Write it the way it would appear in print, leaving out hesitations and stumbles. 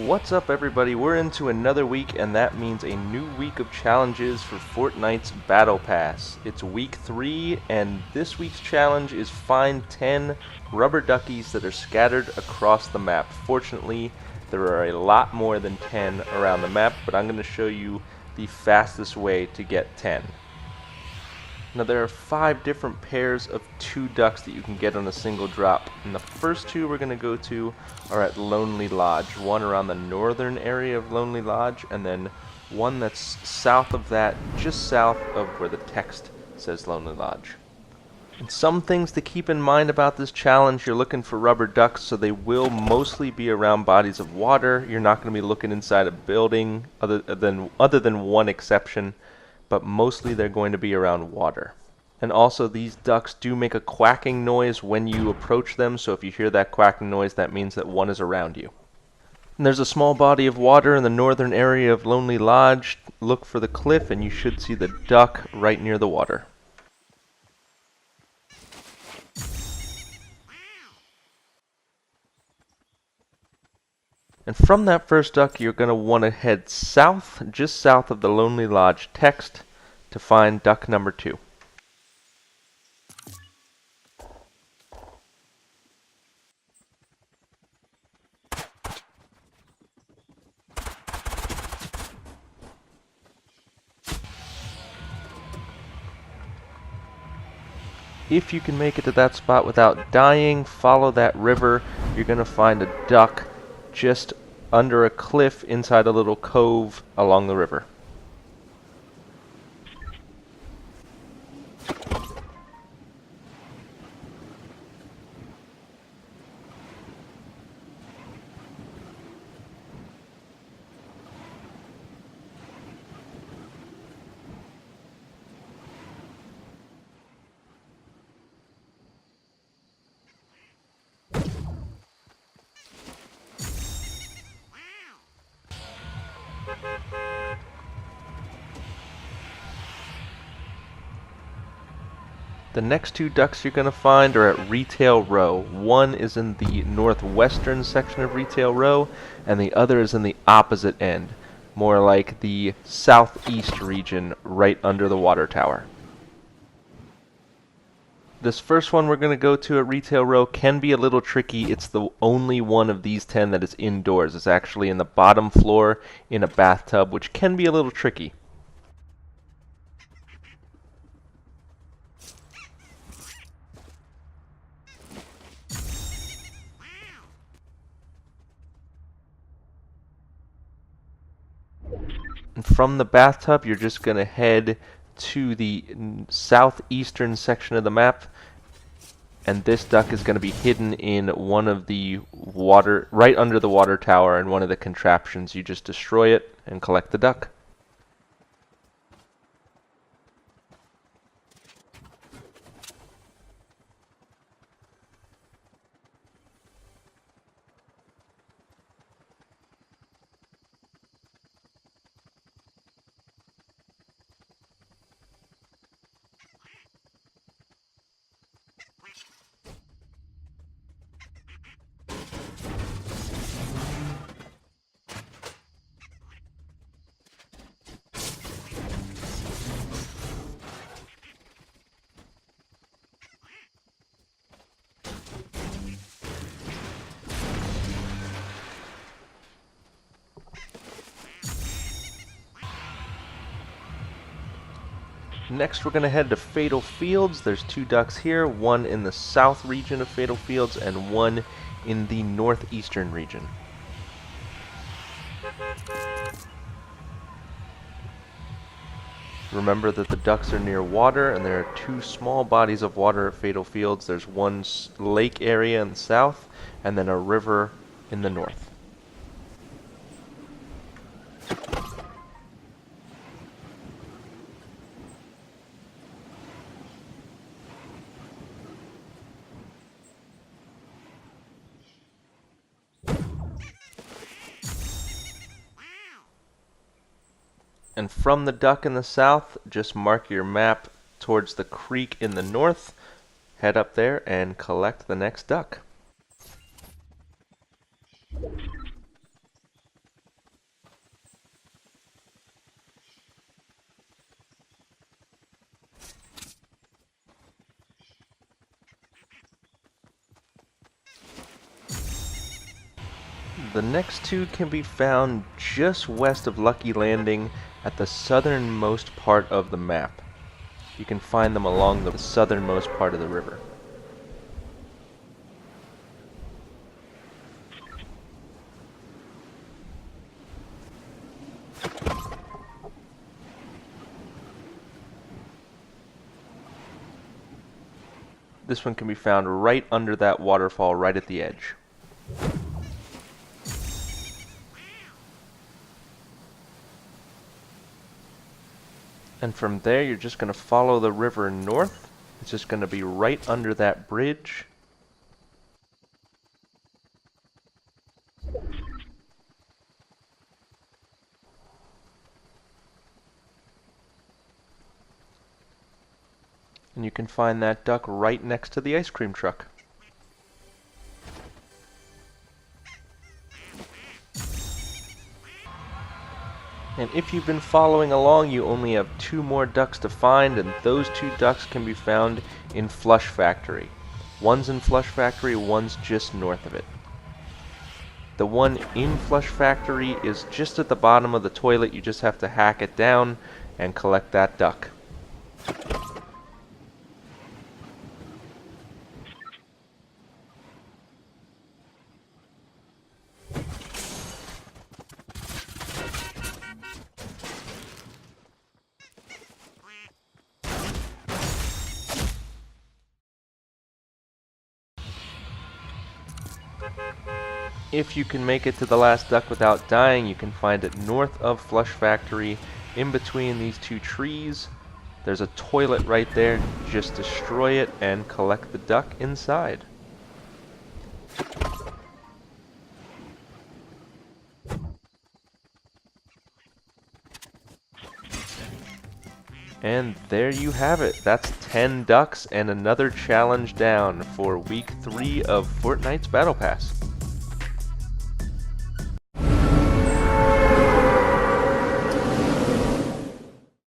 What's up, everybody? We're into another week, and that means a new week of challenges for Fortnite's Battle Pass. It's week 3, and this week's challenge is find 10 rubber duckies that are scattered across the map. Fortunately, there are a lot more than 10 around the map, but I'm going to show you the fastest way to get 10. Now there are 5 different pairs of 2 ducks that you can get on a single drop, and the first 2 we're going to go to are at Lonely Lodge. One around the northern area of Lonely Lodge, and then one that's south of that, just south of where the text says Lonely Lodge. And some things to keep in mind about this challenge: you're looking for rubber ducks, so they will mostly be around bodies of water. You're not going to be looking inside a building, other than one exception, but mostly they're going to be around water. And also, these ducks do make a quacking noise when you approach them, so if you hear that quacking noise, that means that one is around you. And there's a small body of water in the northern area of Lonely Lodge. Look for the cliff and you should see the duck right near the water. And from that first duck, you're going to want to head south, just south of the Lonely Lodge text, to find duck number 2. If you can make it to that spot without dying, follow that river. You're going to find a duck just under a cliff inside a little cove along the river. The next 2 ducks you're going to find are at Retail Row. One is in the northwestern section of Retail Row, and the other is in the opposite end, more like the southeast region right under the water tower. This first one we're going to go to at Retail Row can be a little tricky. It's the only one of these 10 that is indoors. It's actually in the bottom floor in a bathtub, which can be a little tricky. And from the bathtub, you're just going to head to the southeastern section of the map, and this duck is going to be hidden in one of the water, right under the water tower, in one of the contraptions. You just destroy it and collect the duck. Next, we're going to head to Fatal Fields. There's 2 ducks here, one in the south region of Fatal Fields and one in the northeastern region. Remember that the ducks are near water, and there are 2 small bodies of water at Fatal Fields. There's one lake area in the south, and then a river in the north. And from the duck in the south, just mark your map towards the creek in the north, head up there and collect the next duck. The next two can be found just west of Lucky Landing at the southernmost part of the map. You can find them along the southernmost part of the river. This one can be found right under that waterfall, right at the edge. And from there, you're just going to follow the river north. It's just going to be right under that bridge. And you can find that duck right next to the ice cream truck. And if you've been following along, you only have 2 more ducks to find, and those 2 ducks can be found in Flush Factory. One's in Flush Factory, one's just north of it. The one in Flush Factory is just at the bottom of the toilet. You just have to hack it down and collect that duck. If you can make it to the last duck without dying, you can find it north of Flush Factory, in between these 2 trees. There's a toilet right there. Just destroy it and collect the duck inside. And there you have it. That's 10 ducks and another challenge down for week 3 of Fortnite's Battle Pass.